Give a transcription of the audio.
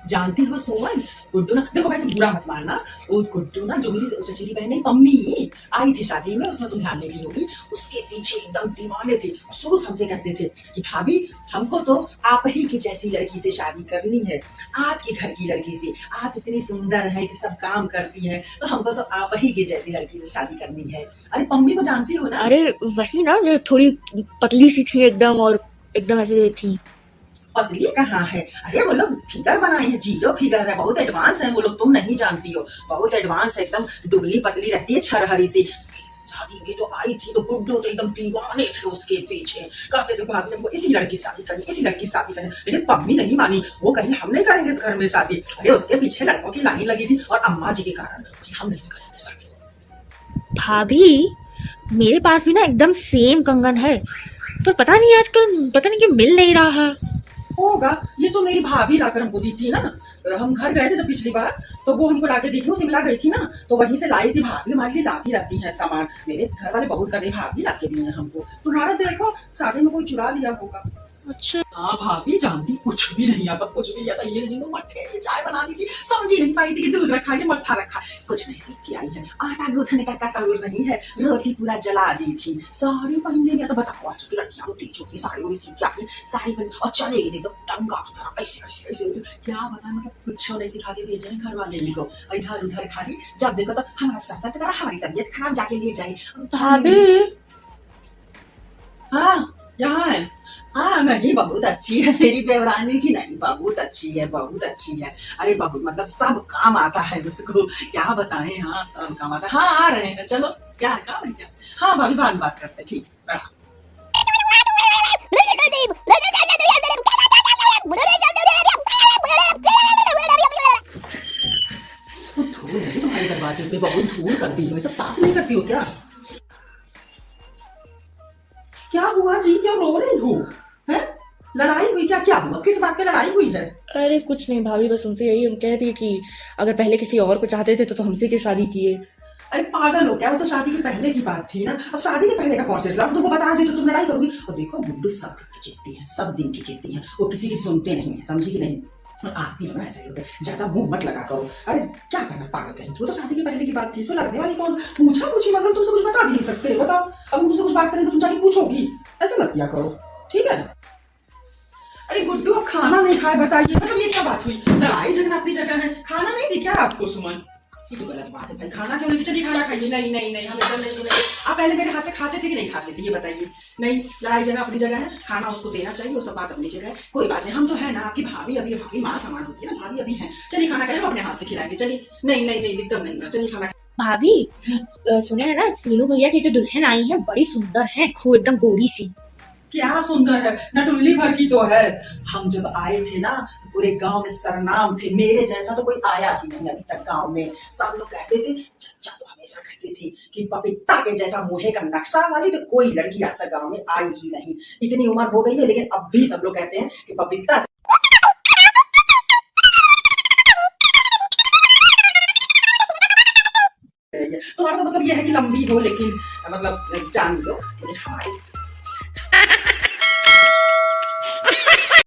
जानती हो सुमन, गुड्डू ना, देखो भाई तुम बुरा मत मानना, वो गुड्डू ना जो मेरी चचेरी बहन है पम्मी आई थी शादी में, उसमें तुम ध्यान नहीं होगी, उसके पीछे एकदम दीवाने थे। शुरू से हमसे कहते थे कि भाभी हमको तो आप ही की जैसी लड़की से शादी करनी है, आपके घर की लड़की से, आप इतनी सुंदर है, सब काम करती है, तो हमको तो आप ही की जैसी लड़की से शादी करनी है। अरे पम्मी को जानती हो ना? अरे वही ना जो थोड़ी पतली सी थी एकदम, और एकदम ऐसे थी। पतली कहाँ है? अरे वो लोग फिगर बनाए हैं, जीरो फिगर है, बहुत एडवांस है वो लोग, तुम नहीं जानती हो, बहुत एडवांस है, एकदम दुबली पतली रहती है, छरहरी सी। शादी में तो आई थी तो गुड्डू तो एकदम दीवाने थे उसके पीछे, कहते थे भाभी हमको इसी लड़की शादी करनी, इसी लड़की शादी करनी। लेकिन पम्मी नहीं मानी, वो कहीं हम नहीं करेंगे इस घर में शादी। अरे उसके पीछे लड़कों की लाइन लगी थी और अम्मा जी के कारण हम नहीं करेंगे शादी। भाभी मेरे पास भी ना एकदम सेम कंगन है, पर पता नहीं आजकल पता नहीं कि मिल नहीं रहा है। होगा, ये तो मेरी भाभी लाकर हमको दी थी ना, हम घर गए थे जब पिछली बार, तो वो हमको लाके दी थी, वो शिमला गई थी ना, तो वहीं से लाई थी। भाभी हमारे लिए लाती रहती है सामान, मेरे घर वाले बहुत करते, भाभी लाके दी है हमको। तुम्हारा देखो शादी में कोई चुरा लिया होगा। अच्छा हाँ भाभी जानती कुछ भी नहीं आता, कुछ भी नहीं आता। ये नहीं मट्ठे की चाय बना दी थी, समझ ही नहीं पाई थी कि दूध रखा है मट्ठा रखा, कुछ नहीं सीख के आई है। आटा गूंथने तक का सबूर नहीं है, रोटी पूरा जला दी थी। साड़ी पहनने में तो बताओ, आज की लड़कियां तो तेज होती, साड़ी वाड़ी सीख के आई, साड़ी पहन और चले गई तो टंगा की तरह ऐसे ऐसे ऐसे ऐसे। क्या बताए, मतलब कुछ नहीं सिखा के भेजे हैं घर वाले मेरे को, इधर उधर खाली जब देखो तो हमारा सर दर्द करा, हमारी तबीयत खराब, जाके ले जाए। भाभी हाँ यहाँ है। हाँ नहीं, बहुत अच्छी है मेरी देवरानी की, नहीं बहुत अच्छी है, बहुत अच्छी है। अरे बहुत मतलब सब काम आता है उसको, क्या बताएं। हाँ सब काम आता है। हाँ आ रहे हैं, चलो क्या है काम है क्या? हाँ भाभी बाद में बात करते हैं, ठीक है। धूल है जी तुम्हारे दरवाजे पे, बहुत धूल करती हो, सब साफ नहीं करती हो क्या? क्या हुआ जी, क्यों रो रही हो? है लड़ाई हुई क्या? क्या हुआ, किस बात की लड़ाई हुई है? अरे कुछ नहीं भाभी, बस उनसे यही हम कह रही कि अगर पहले किसी और को चाहते थे तो हमसे क्यों शादी किए। अरे पागल हो क्या, वो तो शादी के पहले की बात थी ना, अब शादी के पहले का प्रोसेस, अब तुमको बता दी तो तुम लड़ाई करोगी। और देखो गुड्डू सब दिन की चित्ती है, सब दिन की चित्ती है, वो किसी की सुनते नहीं है, समझी कि नहीं? आदमी अपना ऐसे ही होते, ज्यादा मुंह मत लगा करो। अरे क्या करना पागल कहीं, वो तो शादी के पहले की बात थी, इसमें लड़ने वाली कौन? पूछा पूछी मतलब तुमसे कुछ बता भी नहीं सकते, बताओ। अब तुमसे कुछ बात करें तो तुम जाके पूछोगी, ऐसे मत किया करो, ठीक है? अरे गुड्डू अब खाना नहीं खाए, बताइए मतलब ये क्या बात हुई? लड़ाई झगड़ा अपनी जगह है, खाना नहीं दी क्या आपको सुमन? ये तो गलत बात है भाई, खाना क्यों नहीं? चलिए खाना खाइए। नहीं नहीं नहीं, हम एकदम नहीं सुनेंगे। आप पहले मेरे हाथ से खाते थे कि नहीं खाते थे, ये बताइए। नहीं, लड़ाई जगह अपनी जगह है, खाना उसको देना चाहिए, वो सब बात अपनी जगह है, कोई बात नहीं। हम तो है ना आपकी भाभी, अभी भाभी माँ समान होती है ना, भाभी अभी है। चलिए खाना खाइए, हम अपने हाथ से खिलाएंगे, चलिए। नहीं नहीं नहीं एकदम नहीं, चलिए खाना। भाभी सुने है ना, सीनू भैया की जो दुल्हन आई है बड़ी सुंदर है, खूब एकदम गोरी सी। क्या सुंदर है, नटुल्ली भर की तो है। हम जब आए थे ना पूरे गांव में सरनाम थे, मेरे जैसा तो कोई आया ही नहीं अभी तक गांव में। सब लोग कहते थे, चचा तो हमेशा कहते थे कि पपीता के जैसा मुंह का नक्शा वाली तो कोई लड़की आज तक गांव में आई ही नहीं। इतनी उम्र हो गई है लेकिन अब भी सब लोग कहते हैं कि पपीता। तुम्हारा तो मतलब ये है कि लंबी हो, लेकिन मतलब जान लो, लेकिन हमारे जैसे